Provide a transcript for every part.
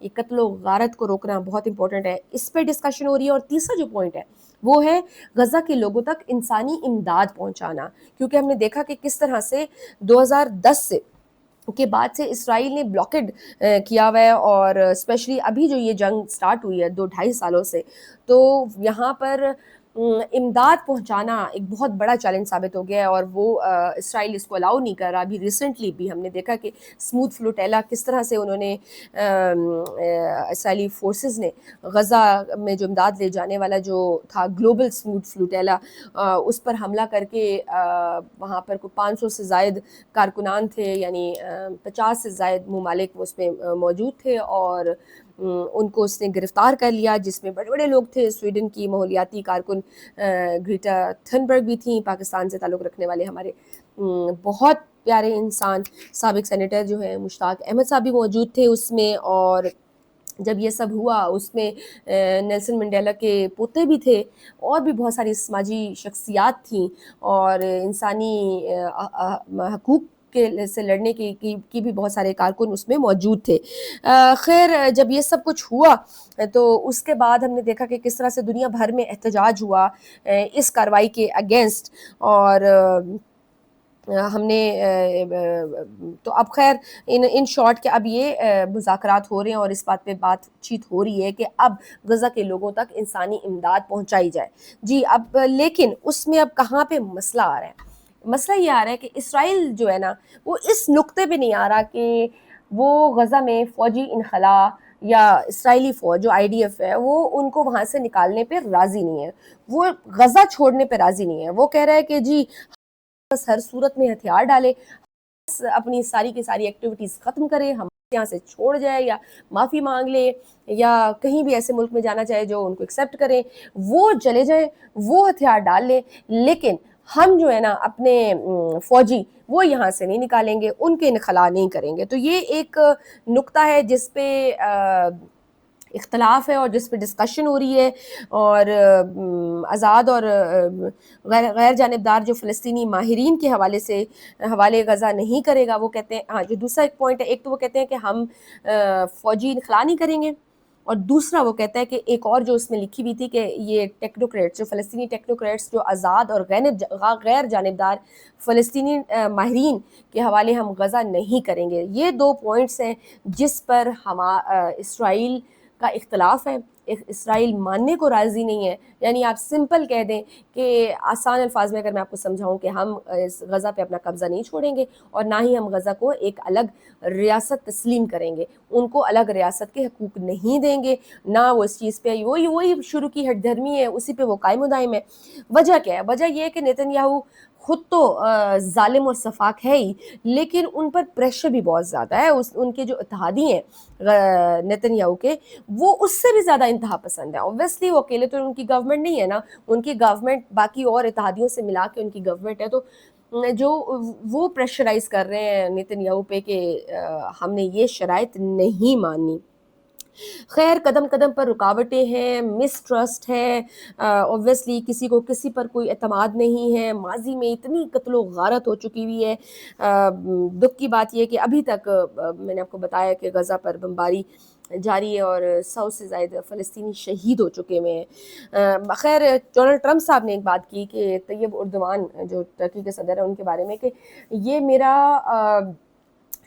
یہ قتل و غارت کو روکنا بہت امپورٹنٹ ہے، اس پہ ڈسکشن ہو رہی ہے۔ اور تیسرا جو پوائنٹ ہے وہ ہے غزہ کے لوگوں تک انسانی امداد پہنچانا، کیونکہ ہم نے دیکھا کہ کس طرح سے 2010 سے کے بعد سے اسرائیل نے بلاکڈ کیا ہوا ہے، اور اسپیشلی ابھی جو یہ جنگ سٹارٹ ہوئی ہے 2-2.5 سالوں سے، تو یہاں پر امداد پہنچانا ایک بہت بڑا چیلنج ثابت ہو گیا ہے، اور وہ اسرائیل اس کو الاؤ نہیں کر رہا۔ ابھی ریسنٹلی بھی ہم نے دیکھا کہ اسموتھ فلوٹیلا کس طرح سے انہوں نے اسرائیلی فورسز نے غزہ میں جو امداد لے جانے والا جو تھا گلوبل اسموتھ فلوٹیلا، اس پر حملہ کر کے وہاں پر کوئی 500 سے زائد کارکنان تھے، یعنی 50 سے زائد ممالک اس میں موجود تھے، اور ان کو اس نے گرفتار کر لیا، جس میں بڑے بڑے لوگ تھے۔ سویڈن کی ماحولیاتی کارکن گریٹا تھنبرگ بھی تھیں، پاکستان سے تعلق رکھنے والے ہمارے بہت پیارے انسان سابق سینیٹر جو ہیں مشتاق احمد صاحب بھی موجود تھے اس میں۔ اور جب یہ سب ہوا اس میں نیلسن منڈیلا کے پوتے بھی تھے، اور بھی بہت ساری سماجی شخصیات تھیں، اور انسانی حقوق کے سے لڑنے کی بھی بہت سارے کارکن اس میں موجود تھے۔ خیر جب یہ سب کچھ ہوا تو اس کے بعد ہم نے دیکھا کہ کس طرح سے دنیا بھر میں احتجاج ہوا اس کارروائی کے اگینسٹ، اور ہم نے تو اب خیر ان شارٹ کہ اب یہ مذاکرات ہو رہے ہیں، اور اس بات پہ بات چیت ہو رہی ہے کہ اب غزہ کے لوگوں تک انسانی امداد پہنچائی جائے۔ جی اب لیکن اس میں اب کہاں پہ مسئلہ آ رہا ہے؟ مسئلہ یہ آ رہا ہے کہ اسرائیل جو ہے نا وہ اس نقطے پہ نہیں آ رہا کہ وہ غزہ میں فوجی انخلا یا اسرائیلی فوج جو IDF ہے وہ ان کو وہاں سے نکالنے پہ راضی نہیں ہے، وہ غزہ چھوڑنے پہ راضی نہیں ہے۔ وہ کہہ رہا ہے کہ جی بس ہر صورت میں ہتھیار ڈالے، اپنی ساری کی ساری ایکٹیویٹیز ختم کرے، ہم یہاں سے چھوڑ جائے، یا معافی مانگ لے، یا کہیں بھی ایسے ملک میں جانا چاہے جو ان کو ایکسیپٹ کریں، وہ چلے جائیں، وہ ہتھیار ڈال لیں، لیکن ہم جو ہے نا اپنے فوجی وہ یہاں سے نہیں نکالیں گے، ان کے انخلا نہیں کریں گے۔ تو یہ ایک نقطہ ہے جس پہ اختلاف ہے اور جس پہ ڈسکشن ہو رہی ہے، اور آزاد اور غیر جانبدار جو فلسطینی ماہرین کے حوالے سے حوالے غزہ نہیں کرے گا، وہ کہتے ہیں ہاں جو دوسرا ایک پوائنٹ ہے، ایک تو وہ کہتے ہیں کہ ہم فوجی انخلا نہیں کریں گے، اور دوسرا وہ کہتا ہے کہ ایک اور جو اس میں لکھی ہوئی تھی کہ یہ ٹیکنوکریٹس جو فلسطینی ٹیکنوکریٹس جو آزاد اور غیر جانبدار فلسطینی ماہرین کے حوالے ہم غزہ نہیں کریں گے۔ یہ دو پوائنٹس ہیں جس پر اسرائیل کا اختلاف ہے، اسرائیل ماننے کو راضی نہیں ہے۔ یعنی آپ سمپل کہہ دیں کہ آسان الفاظ میں اگر میں آپ کو سمجھاؤں کہ ہم اس غزہ پہ اپنا قبضہ نہیں چھوڑیں گے، اور نہ ہی ہم غزہ کو ایک الگ ریاست تسلیم کریں گے، ان کو الگ ریاست کے حقوق نہیں دیں گے، نہ وہ اس چیز پہ وہی شروع کی ہٹ دھرمی ہے، اسی پہ وہ قائم و دائم ہے۔ وجہ کیا ہے؟ وجہ یہ ہے کہ نیتن یاہو خود تو ظالم اور سفاک ہے ہی، لیکن ان پر پریشر بھی بہت زیادہ ہے، ان کے جو اتحادی ہیں نیتن یاہو کے، وہ اس سے بھی زیادہ انتہا پسند ہے۔ اوبویسلی وہ اکیلے تو ان کی گورنمنٹ نہیں ہے نا، ان کی گورنمنٹ باقی اور اتحادیوں سے ملا کے ان کی گورنمنٹ ہے، تو جو وہ پریشرائز کر رہے ہیں نیتن یاہو پہ کہ ہم نے یہ شرائط نہیں مانی۔ خیر قدم قدم پر رکاوٹیں ہیں، مسٹرسٹ ہے، اوبویسلی کسی کو کسی پر کوئی اعتماد نہیں ہے، ماضی میں اتنی قتل و غارت ہو چکی ہوئی ہے۔ دکھ کی بات یہ کہ ابھی تک میں نے آپ کو بتایا کہ غزہ پر بمباری جاری ہے، اور 100 سے زائد فلسطینی شہید ہو چکے ہوئے ہیں۔ خیر ڈونلڈ ٹرمپ صاحب نے ایک بات کی کہ طیب اردوان جو ترکی کے صدر ہیں ان کے بارے میں کہ یہ میرا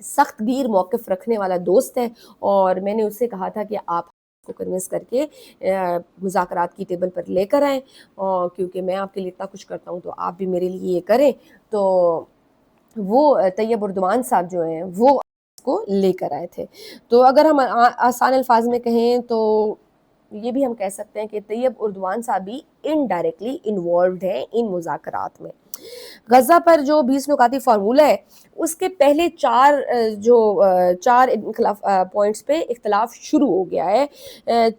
سخت گیر موقف رکھنے والا دوست ہے، اور میں نے اسے کہا تھا کہ آپ کو کنونس کر کے مذاکرات کی ٹیبل پر لے کر آئیں، اور کیونکہ میں آپ کے لیے اتنا کچھ کرتا ہوں تو آپ بھی میرے لیے یہ کریں۔ تو وہ طیب اردوان صاحب جو ہیں وہ کو لے کر آئے تھے۔ تو اگر ہم آسان الفاظ میں کہیں تو یہ بھی ہم کہہ سکتے ہیں کہ طیب اردوان صاحب بھی انڈائریکٹلی انوالوڈ ہیں ان مذاکرات میں۔ غزہ پر جو 20 نکاتی فارمولہ ہے اس کے پہلے چار انخلاف پوائنٹس پہ اختلاف شروع ہو گیا ہے۔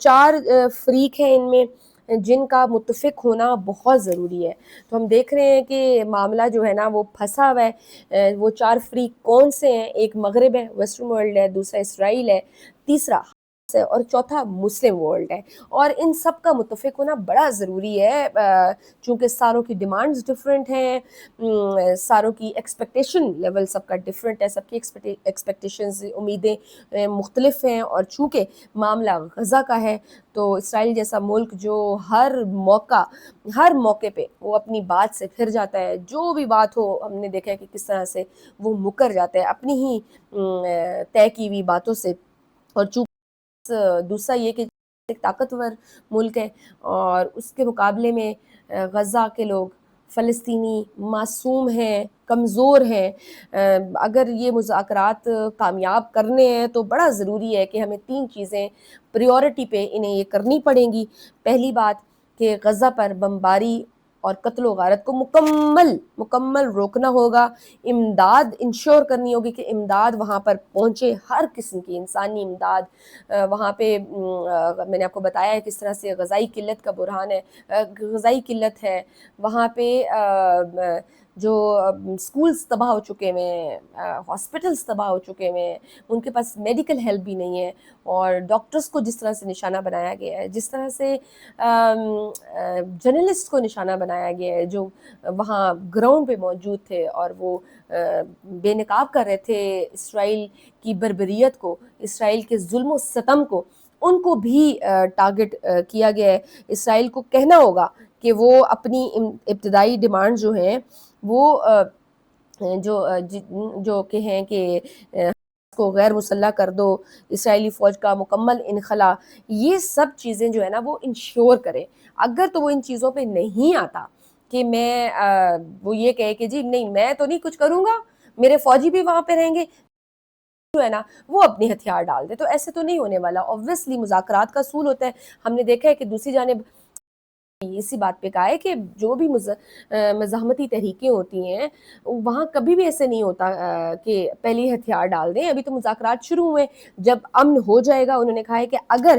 4 فریق ہیں ان میں جن کا متفق ہونا بہت ضروری ہے۔ تو ہم دیکھ رہے ہیں کہ معاملہ جو ہے نا وہ پھنسا ہوا ہے۔ وہ 4 فریق کون سے ہیں؟ ایک مغرب ہے، ویسٹرن ورلڈ ہے، دوسرا اسرائیل ہے، تیسرا ہے اور چوتھا مسلم ورلڈ ہے، اور ان سب کا متفق ہونا بڑا ضروری ہے، چونکہ ساروں کی ڈیمانڈز ڈفرینٹ ہیں، ساروں کی ایکسپیکٹیشن لیول سب کا ڈفرینٹ ہے، سب کی ایکسپیکٹیشنز امیدیں مختلف ہیں، اور چونکہ معاملہ غزہ کا ہے تو اسرائیل جیسا ملک جو ہر موقع پہ وہ اپنی بات سے پھر جاتا ہے، جو بھی بات ہو ہم نے دیکھا ہے کہ کس طرح سے وہ مکر جاتا ہے اپنی ہی طے کی ہوئی باتوں سے، اور چونکہ دوسرا یہ کہ ایک طاقتور ملک ہے اور اس کے مقابلے میں غزہ کے لوگ فلسطینی معصوم ہیں، کمزور ہیں، اگر یہ مذاکرات کامیاب کرنے ہیں تو بڑا ضروری ہے کہ ہمیں 3 چیزیں پریورٹی پہ انہیں یہ کرنی پڑیں گی۔ پہلی بات کہ غزہ پر بمباری اور قتل و غارت کو مکمل روکنا ہوگا، امداد انشور کرنی ہوگی کہ امداد وہاں پر پہنچے، ہر قسم کی انسانی امداد وہاں پہ۔ میں نے آپ کو بتایا ہے کس طرح سے غذائی قلت کا بحران ہے، غذائی قلت ہے وہاں پہ، جو سکولز تباہ ہو چکے ہیں، ہاسپٹلز تباہ ہو چکے ہیں، ان کے پاس میڈیکل ہیلپ بھی نہیں ہے، اور ڈاکٹرز کو جس طرح سے نشانہ بنایا گیا ہے، جس طرح سے جرنلسٹ کو نشانہ بنایا گیا ہے جو وہاں گراؤنڈ پہ موجود تھے اور وہ بے نقاب کر رہے تھے اسرائیل کی بربریت کو، اسرائیل کے ظلم و ستم کو، ان کو بھی ٹارگٹ کیا گیا ہے۔ اسرائیل کو کہنا ہوگا کہ وہ اپنی ابتدائی ڈیمانڈ جو ہیں وہ جو کہ ہیں کہ کو غیر مسلح کر دو، اسرائیلی فوج کا مکمل انخلا، یہ سب چیزیں جو ہے نا وہ انشور کریں۔ اگر تو وہ ان چیزوں پہ نہیں آتا کہ میں وہ یہ کہے کہ جی نہیں میں تو نہیں کچھ کروں گا، میرے فوجی بھی وہاں پہ رہیں گے، جو ہے نا وہ اپنے ہتھیار ڈال دے، تو ایسے تو نہیں ہونے والا۔ اوبویسلی مذاکرات کا اصول ہوتا ہے، ہم نے دیکھا ہے کہ دوسری جانب اسی بات پہ کہا ہے کہ جو بھی مزاحمتی تحریکیں ہوتی ہیں وہاں کبھی بھی ایسے نہیں ہوتا کہ پہلی ہتھیار ڈال دیں، ابھی تو مذاکرات شروع ہوئے، جب امن ہو جائے گا انہوں نے کہا ہے کہ اگر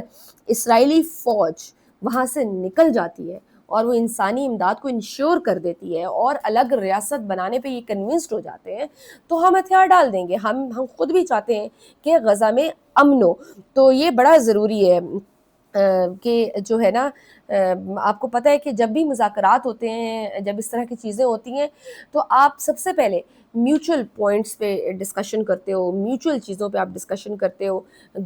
اسرائیلی فوج وہاں سے نکل جاتی ہے اور وہ انسانی امداد کو انشور کر دیتی ہے اور الگ ریاست بنانے پہ یہ کنونسڈ ہو جاتے ہیں تو ہم ہتھیار ڈال دیں گے۔ ہم خود بھی چاہتے ہیں کہ غزہ میں امن ہو، تو یہ بڑا ضروری ہے کہ جو ہے نا آپ کو پتہ ہے کہ جب بھی مذاکرات ہوتے ہیں، جب اس طرح کی چیزیں ہوتی ہیں تو آپ سب سے پہلے میوچل پوائنٹس پہ ڈسکشن کرتے ہو، میوچل چیزوں پہ آپ ڈسکشن کرتے ہو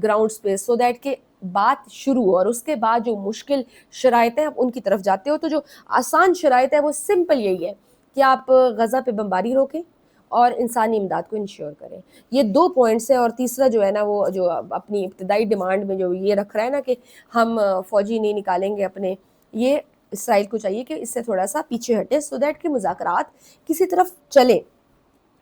گراؤنڈس پہ، سو دیٹ کہ بات شروع ہو، اور اس کے بعد جو مشکل شرائط ہیں آپ ان کی طرف جاتے ہو۔ تو جو آسان شرائط ہے وہ سمپل یہی ہے کہ آپ غزہ پہ بمباری روکیں اور انسانی امداد کو انشور کریں، یہ 2 پوائنٹس ہیں۔ اور تیسرا جو ہے نا وہ جو اپنی ابتدائی ڈیمانڈ میں جو یہ رکھ رہا ہے نا کہ ہم فوجی نہیں نکالیں گے اپنے، یہ اسرائیل کو چاہیے کہ اس سے تھوڑا سا پیچھے ہٹے، سو دیٹ کہ مذاکرات کسی طرف چلیں،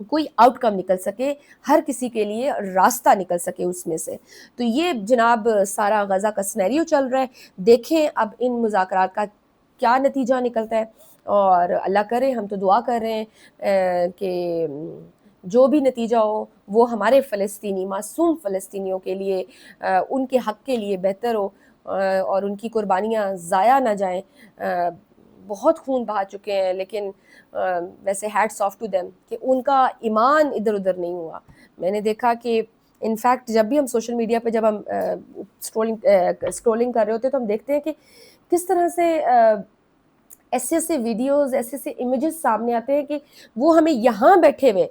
کوئی آؤٹ کم نکل سکے، ہر کسی کے لیے راستہ نکل سکے اس میں سے۔ تو یہ جناب سارا غزہ کا سینیریو چل رہا ہے، دیکھیں اب ان مذاکرات کا کیا نتیجہ نکلتا ہے، اور اللہ کرے، ہم تو دعا کر رہے ہیں کہ جو بھی نتیجہ ہو وہ ہمارے فلسطینی معصوم فلسطینیوں کے لیے، ان کے حق کے لیے بہتر ہو، اور ان کی قربانیاں ضائع نہ جائیں۔ بہت خون بہا چکے ہیں، لیکن ویسے ہیٹس آف ٹو دیم کہ ان کا ایمان ادھر ادھر نہیں ہوا۔ میں نے دیکھا کہ انفیکٹ جب بھی ہم سوشل میڈیا پہ جب ہم اسکرولنگ کر رہے ہوتے ہیں تو ہم دیکھتے ہیں کہ کس طرح سے ایسے ایسے ویڈیوز، ایسے ایسے امیجز سامنے آتے ہیں کہ وہ ہمیں یہاں بیٹھے ہوئے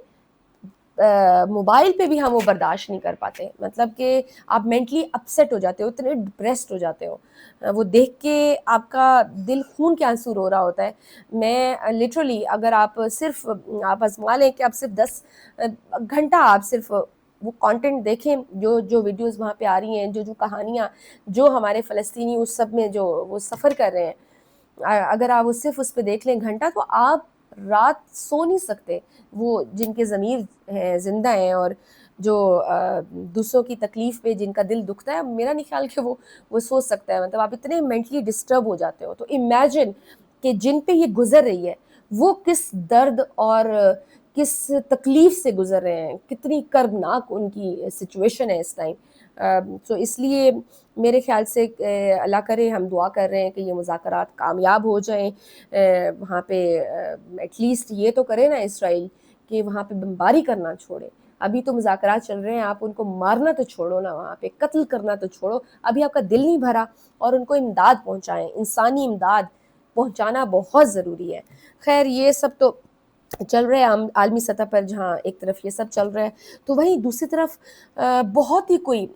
موبائل پہ بھی ہم وہ برداشت نہیں کر پاتے، مطلب کہ آپ مینٹلی اپسیٹ ہو جاتے ہو، اتنے ڈپریسڈ ہو جاتے ہو، وہ دیکھ کے آپ کا دل خون کے آنسو رو رہا ہوتا ہے۔ میں لٹرلی اگر آپ صرف آپ آزما لیں کہ آپ صرف 10 گھنٹہ آپ صرف وہ کانٹینٹ دیکھیں، جو ویڈیوز وہاں پہ آ رہی ہیں، جو کہانیاں جو ہمارے فلسطینی اس سب میں جو وہ سفر کر رہے ہیں، اگر آپ وہ صرف اس پہ دیکھ لیں گھنٹہ، تو آپ رات سو نہیں سکتے۔ وہ جن کے ضمیر ہیں زندہ ہیں اور جو دوسروں کی تکلیف پہ جن کا دل دکھتا ہے، میرا نہیں خیال کہ وہ سوچ سکتا ہے، مطلب آپ اتنے مینٹلی ڈسٹرب ہو جاتے ہو۔ تو امیجن کہ جن پہ یہ گزر رہی ہے وہ کس درد اور کس تکلیف سے گزر رہے ہیں، کتنی کربناک ان کی سچویشن ہے اس ٹائم۔ تو اس لیے میرے خیال سے اللہ کرے، ہم دعا کر رہے ہیں کہ یہ مذاکرات کامیاب ہو جائیں، وہاں پہ ایٹ لیسٹ یہ تو کرے نا اسرائیل کہ وہاں پہ بمباری کرنا چھوڑے، ابھی تو مذاکرات چل رہے ہیں, آپ ان کو مارنا تو چھوڑو نا, وہاں پہ قتل کرنا تو چھوڑو, ابھی آپ کا دل نہیں بھرا, اور ان کو امداد پہنچائیں, انسانی امداد پہنچانا بہت ضروری ہے. خیر یہ سب تو چل رہا ہے عالمی سطح پر, جہاں ایک طرف یہ سب چل رہا ہے تو وہیں دوسری طرف بہت ہی کوئی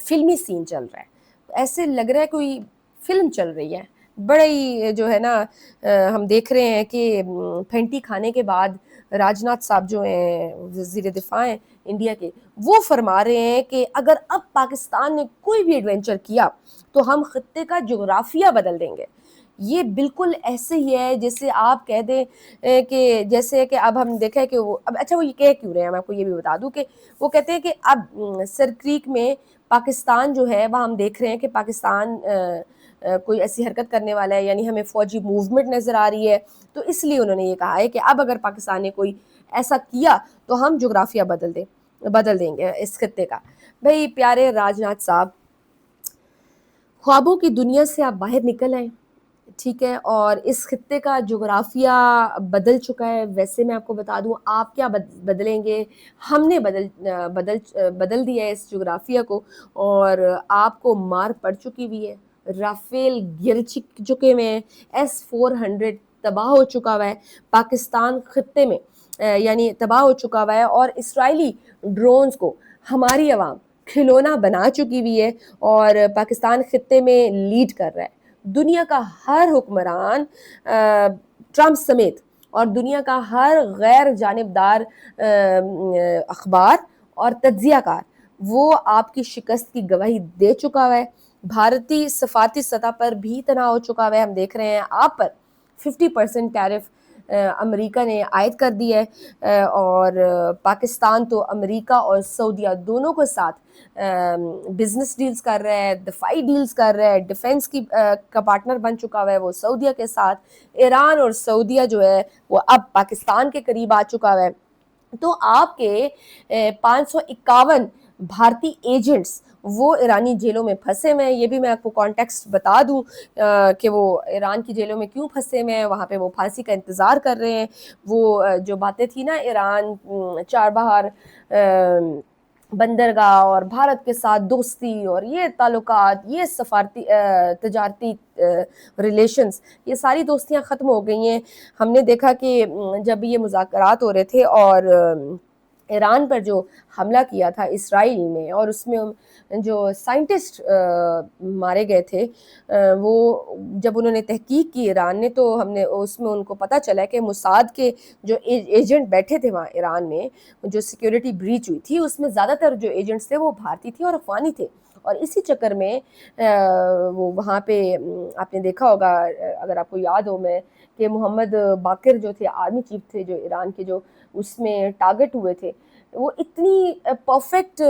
فلمی سین چل رہا ہے, ایسے لگ رہا ہے کوئی فلم چل رہی ہے. بڑا ہی جو ہے نا ہم دیکھ رہے ہیں کہ پھینٹی کھانے کے بعد راج ناتھ صاحب جو ہیں وزیر دفاع ہیں انڈیا کے, وہ فرما رہے ہیں کہ اگر اب پاکستان نے کوئی بھی ایڈونچر کیا تو ہم خطے کا جغرافیہ بدل دیں گے. یہ بالکل ایسے ہی ہے جیسے آپ کہہ دیں کہ جیسے کہ اب ہم دیکھیں کہ وہ اب اچھا وہ یہ کہہ کیوں رہے ہیں, میں آپ کو یہ بھی بتا دوں کہ وہ کہتے ہیں کہ اب سر کریک میں پاکستان جو ہے وہ ہم دیکھ رہے ہیں کہ پاکستان کوئی ایسی حرکت کرنے والا ہے, یعنی ہمیں فوجی موومنٹ نظر آ رہی ہے, تو اس لیے انہوں نے یہ کہا ہے کہ اب اگر پاکستان نے کوئی ایسا کیا تو ہم جغرافیہ بدل دیں گے اس خطے کا. بھئی پیارے راج ناتھ صاحب, خوابوں کی دنیا سے آپ باہر نکل آئیں, ٹھیک ہے, اور اس خطے کا جغرافیہ بدل چکا ہے. ویسے میں آپ کو بتا دوں آپ کیا بدلیں گے, ہم نے بدل دیا ہے اس جغرافیہ کو, اور آپ کو مار پڑ چکی ہوئی ہے. رافیل گر چکے ہوئے ہیں, S-400 تباہ ہو چکا ہوا ہے پاکستان خطے میں, یعنی تباہ ہو چکا ہوا ہے, اور اسرائیلی ڈرونز کو ہماری عوام کھلونا بنا چکی ہوئی ہے, اور پاکستان خطے میں لیڈ کر رہا ہے. دنیا کا ہر حکمران ٹرمپ سمیت, اور دنیا کا ہر غیر جانبدار اخبار اور تجزیہ کار وہ آپ کی شکست کی گواہی دے چکا ہے. بھارتی سفارتی سطح پر بھی تناؤ ہو چکا ہے. ہم دیکھ رہے ہیں آپ پر 50% ٹیرف امریکہ نے عائد کر دی ہے, اور پاکستان تو امریکہ اور سعودیہ دونوں کے ساتھ بزنس ڈیلز کر رہا ہے, دفاعی ڈیلز کر رہا ہے, ڈیفنس کی کا پارٹنر بن چکا ہوا ہے وہ سعودیہ کے ساتھ. ایران اور سعودیہ جو ہے وہ اب پاکستان کے قریب آ چکا ہوا ہے. تو آپ کے 551 بھارتی ایجنٹس وہ ایرانی جیلوں میں پھنسے ہوئے ہیں. یہ بھی میں آپ کو کانٹیکسٹ بتا دوں کہ وہ ایران کی جیلوں میں کیوں پھنسے ہوئے ہیں, وہاں پہ وہ پھانسی کا انتظار کر رہے ہیں. وہ جو باتیں تھی نا, ایران چابہار بندرگاہ اور بھارت کے ساتھ دوستی اور یہ تعلقات, یہ سفارتی تجارتی ریلیشنز, یہ ساری دوستیاں ختم ہو گئی ہیں. ہم نے دیکھا کہ جب یہ مذاکرات ہو رہے تھے اور ایران پر جو حملہ کیا تھا اسرائیل نے, اور اس میں جو سائنٹسٹ مارے گئے تھے, وہ جب انہوں نے تحقیق کی ایران نے, تو ہم نے اس میں ان کو پتہ چلا کہ موساد کے جو ایجنٹ بیٹھے تھے وہاں ایران میں, جو سیکیورٹی بریچ ہوئی تھی, اس میں زیادہ تر جو ایجنٹس تھے وہ بھارتی تھے اور افغانی تھے. اور اسی چکر میں وہ وہاں پہ آپ نے دیکھا ہوگا, اگر آپ کو یاد ہو, میں کہ محمد باقر جو تھے آرمی چیف تھے جو ایران کے, جو اس میں ٹارگٹ ہوئے تھے, وہ اتنی پرفیکٹ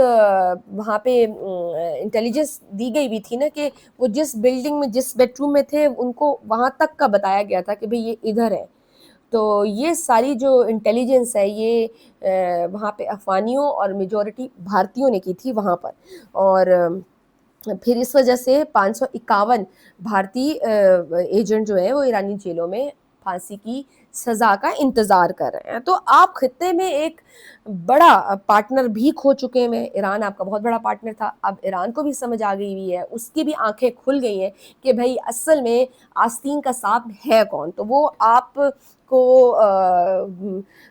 وہاں پہ انٹیلیجنس دی گئی بھی تھی نا, کہ وہ جس بلڈنگ میں جس بیڈ روم میں تھے ان کو وہاں تک کا بتایا گیا تھا کہ بھئی یہ ادھر ہے. تو یہ ساری جو انٹیلیجنس ہے یہ وہاں پہ افغانیوں اور میجورٹی بھارتیوں نے کی تھی وہاں پر. اور پھر اس وجہ سے 551 بھارتی ایجنٹ جو ہیں وہ ایرانی جیلوں میں پھانسی کی سزا کا انتظار کر رہے ہیں. تو آپ خطے میں ایک بڑا پارٹنر بھی کھو چکے ہیں. ایران آپ کا بہت بڑا پارٹنر تھا, اب ایران کو بھی سمجھ آ گئی ہوئی ہے, اس کی بھی آنکھیں کھل گئی ہیں کہ بھئی اصل میں آستین کا سانپ ہے کون. تو وہ آپ کو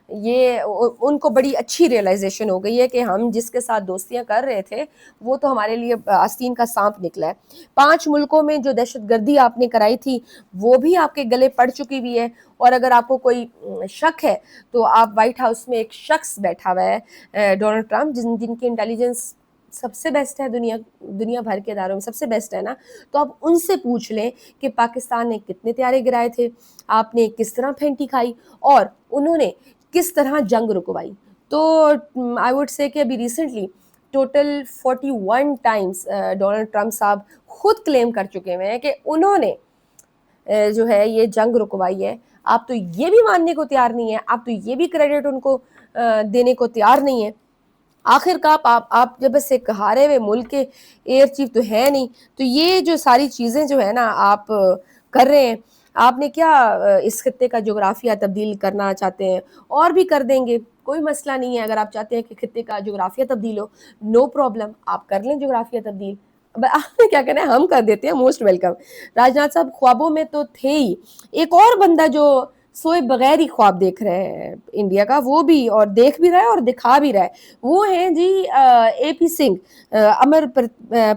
یہ ان کو بڑی اچھی ریئلائزیشن ہو گئی ہے کہ ہم جس کے ساتھ دوستیاں کر رہے تھے وہ تو ہمارے لیے آستین کا سانپ نکلا ہے. 5 ملکوں میں جو دہشت گردی آپ نے کرائی تھی وہ بھی آپ کے گلے پڑ چکی ہوئی ہے. اور اگر آپ کو کوئی شک ہے تو آپ وائٹ ہاؤس میں ایک شخص بیٹھا ہوا ہے ڈونلڈ ٹرمپ, جن کی انٹیلیجنس سب سے بیسٹ ہے, دنیا بھر کے اداروں میں سب سے بیسٹ ہے نا. تو آپ ان سے پوچھ لیں کہ پاکستان نے کتنے طیارے گرائے تھے, آپ نے کس طرح پھینٹی کھائی, اور انہوں نے کس طرح جنگ رکوائی. تو آئی ووڈ سے کہ ابھی recently total 41 Times Donald Trump صاحب خود کلیم کر چکے ہوئے ہیں کہ انہوں نے جو ہے یہ جنگ رکوائی ہے. آپ تو یہ بھی ماننے کو تیار نہیں ہے, آپ تو یہ بھی کریڈٹ ان کو دینے کو تیار نہیں ہے. آخر کا آپ جب سے ایک ہارے ہوئے ملک کے ایئر چیف تو ہے نہیں, تو یہ جو ساری چیزیں جو ہے نا آپ کر رہے ہیں, آپ نے کیا اس خطے کا جغرافیہ تبدیل کرنا چاہتے ہیں، اور بھی کر دیں گے، کوئی مسئلہ نہیں ہے. اگر آپ چاہتے ہیں کہ خطے کا جغرافیہ تبدیل ہو، نو پرابلم، آپ کر لیں جغرافیہ تبدیل. اب آپ نے کیا کرنا ہے، ہم کر دیتے ہیں، موسٹ ویلکم. راج ناتھ صاحب خوابوں میں تو تھے ہی. ایک اور بندہ جو سوئے بغیر ہی خواب دیکھ رہے ہیں انڈیا کا، وہ بھی، اور دیکھ بھی رہا ہے اور دکھا بھی رہا ہے، وہ ہیں جی اے پی سنگھ،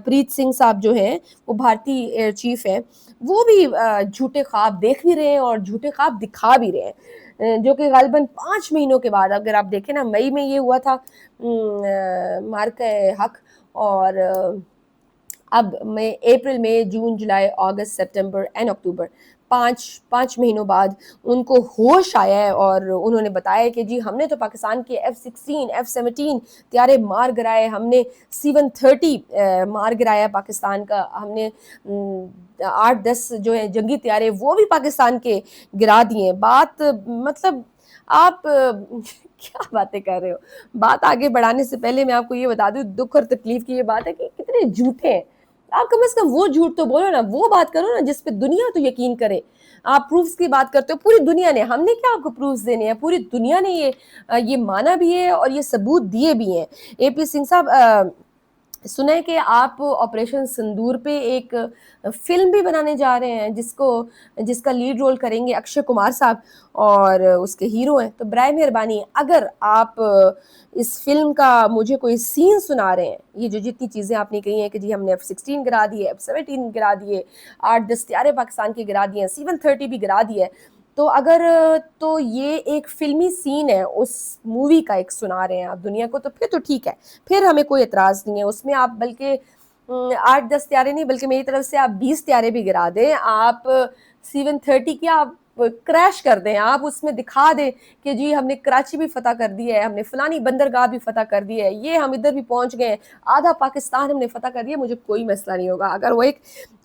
پریت سنگھ صاحب جو ہیں، وہ بھارتی ایئر چیف ہیں. وہ بھی جھوٹے خواب دیکھ بھی رہے ہیں اور جھوٹے خواب دکھا بھی رہے ہیں، جو کہ غالباً 5 مہینوں کے بعد، اگر آپ دیکھیں نا، مئی میں یہ ہوا تھا مارکہ حق، اور اب میں اپریل، مئی، جون، جولائی، اگست، سپٹمبر اینڈ اکتوبر، پانچ مہینوں بعد ان کو ہوش آیا ہے، اور انہوں نے بتایا کہ جی ہم نے تو پاکستان کے F-16 F-17 طیارے مار گرائے، ہم نے C-130 مار گرایا پاکستان کا، ہم نے 8-10 جو ہیں جنگی طیارے وہ بھی پاکستان کے گرا دیے. بات مطلب آپ کیا باتیں کر رہے ہو. بات آگے بڑھانے سے پہلے میں آپ کو یہ بتا دوں، دکھ اور تکلیف کی یہ بات ہے کہ کتنے جھوٹے ہیں. آپ کم از کم وہ جھوٹ تو بولو نا، وہ بات کرو نا جس پہ دنیا تو یقین کرے. آپ پروفز کی بات کرتے ہو، پوری دنیا نے، ہم نے کیا آپ کو پروفز دینے ہیں، پوری دنیا نے یہ مانا بھی ہے اور یہ ثبوت دیے بھی ہیں. اے پی سنگھ صاحب، سنیں کہ آپ آپریشن سندور پہ ایک فلم بھی بنانے جا رہے ہیں، جس کا لیڈ رول کریں گے اکشے کمار صاحب، اور اس کے ہیرو ہیں. تو برائے مہربانی اگر آپ اس فلم کا مجھے کوئی سین سنا رہے ہیں، یہ جو جتنی چیزیں آپ نے کہی ہیں کہ جی ہم نے F-16 گرا دیے، F-17 گرا دیے، 8-10 طیارے پاکستان کے گرا دیے ہیں، C-130 بھی گرا دیے، تو یہ ایک فلمی سین ہے، اس مووی کا ایک سنا رہے ہیں آپ دنیا کو، تو پھر تو ٹھیک ہے، پھر ہمیں کوئی اعتراض نہیں ہے. اس میں آپ بلکہ 8-10 طیارے نہیں، بلکہ میری طرف سے آپ 20 طیارے بھی گرا دیں، آپ C-130 کی آپ کریش کر دیں، آپ اس میں دکھا دیں کہ جی ہم نے کراچی بھی فتح کر دی ہے، ہم نے فلانی بندرگاہ بھی فتح کر دی ہے، یہ ہم ادھر بھی پہنچ گئے ہیں، آدھا پاکستان ہم نے فتح کر دیا، مجھے کوئی مسئلہ نہیں ہوگا اگر وہ ایک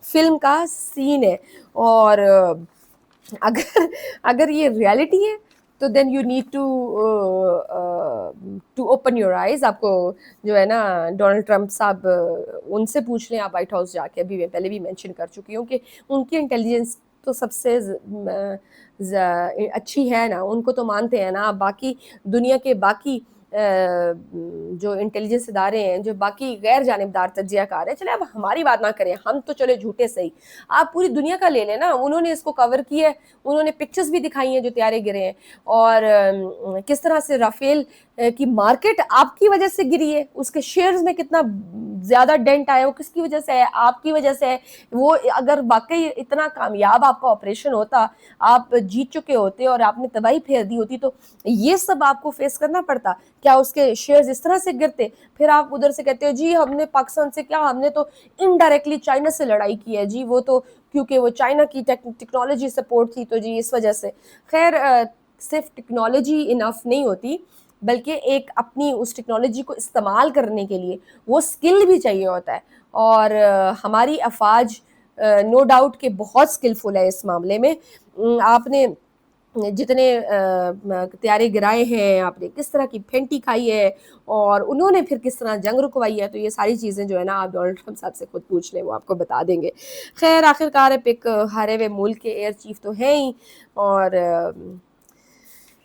فلم کا سین ہے. اور اگر یہ ریالٹی ہے تو then you need to open your eyes. آپ کو جو ہے نا ڈونلڈ ٹرمپ صاحب، ان سے پوچھ لیں آپ وائٹ ہاؤس جا کے. ابھی میں پہلے بھی مینشن کر چکی ہوں کہ ان کی انٹیلیجنس تو سب سے اچھی ہے نا، ان کو تو مانتے ہیں نا. باقی دنیا کے باقی جو انٹیلیجنس ادارے ہیں، جو باقی غیر جانبدار تجزیہ کار ہیں، چلے اب ہماری بات نہ کریں، ہم تو چلے جھوٹے صحیح، آپ پوری دنیا کا لے لیں نا. انہوں نے اس کو کور کیا ہے، انہوں نے پکچرز بھی دکھائی ہیں جو طیارے گرے ہیں، اور کس طرح سے رافیل کی مارکیٹ آپ کی وجہ سے گری ہے، اس کے شیئرز میں کتنا زیادہ ڈینٹ آیا، وہ کس کی وجہ سے ہے، آپ کی وجہ سے ہے. وہ اگر واقعی اتنا کامیاب آپ کا آپریشن ہوتا، آپ جیت چکے ہوتے اور آپ نے تباہی پھیر دی ہوتی، تو یہ سب آپ کو فیس کرنا پڑتا. کیا اس کے شیئرز اس طرح سے گرتے؟ پھر آپ ادھر سے کہتے ہو جی ہم نے پاکستان سے کیا، ہم نے تو انڈائریکٹلی چائنا سے لڑائی کی ہے جی، وہ تو کیونکہ وہ چائنا کی ٹیکنالوجی سپورٹ تھی تو جی اس وجہ سے. خیر، صرف ٹیکنالوجی انف نہیں ہوتی، بلکہ ایک اپنی اس ٹیکنالوجی کو استعمال کرنے کے لیے وہ سکل بھی چاہیے ہوتا ہے. اور ہماری افواج نو ڈاؤٹ کہ بہت سکلفل ہے اس معاملے میں. آپ نے جتنے طیارے گرائے ہیں، آپ نے کس طرح کی پھینٹی کھائی ہے، اور انہوں نے پھر کس طرح جنگ رکوائی ہے، تو یہ ساری چیزیں جو ہے نا آپ ڈونلڈ ٹرمپ صاحب سے خود پوچھ لیں، وہ آپ کو بتا دیں گے. خیر، آخر کار ایک ہارے ہوئے ملک کے ایئر چیف تو ہیں ہی، اور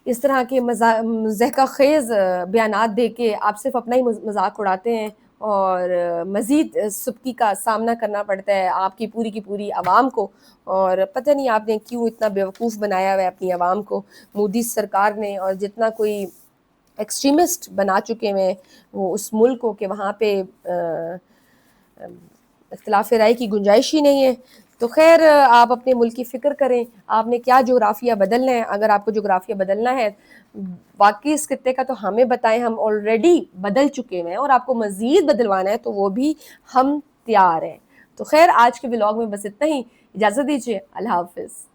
اس طرح کے مضحکہ خیز بیانات دے کے آپ صرف اپنا ہی مذاق اڑاتے ہیں، اور مزید سبکی کا سامنا کرنا پڑتا ہے آپ کی پوری عوام کو. اور پتہ نہیں آپ نے کیوں اتنا بیوقوف بنایا ہوا ہے اپنی عوام کو، مودی سرکار نے، اور جتنا کوئی ایکسٹریمسٹ بنا چکے ہیں وہ اس ملک کو کہ وہاں پہ اختلاف رائے کی گنجائش ہی نہیں ہے. تو خیر، آپ اپنے ملک کی فکر کریں، آپ نے کیا جغرافیہ بدلنا ہے. اگر آپ کو جغرافیہ بدلنا ہے، باقی اس خطے کا تو ہمیں بتائیں، ہم آلریڈی بدل چکے ہیں، اور آپ کو مزید بدلوانا ہے تو وہ بھی ہم تیار ہیں. تو خیر، آج کے ولاگ میں بس اتنا ہی، اجازت دیجیے، اللہ حافظ.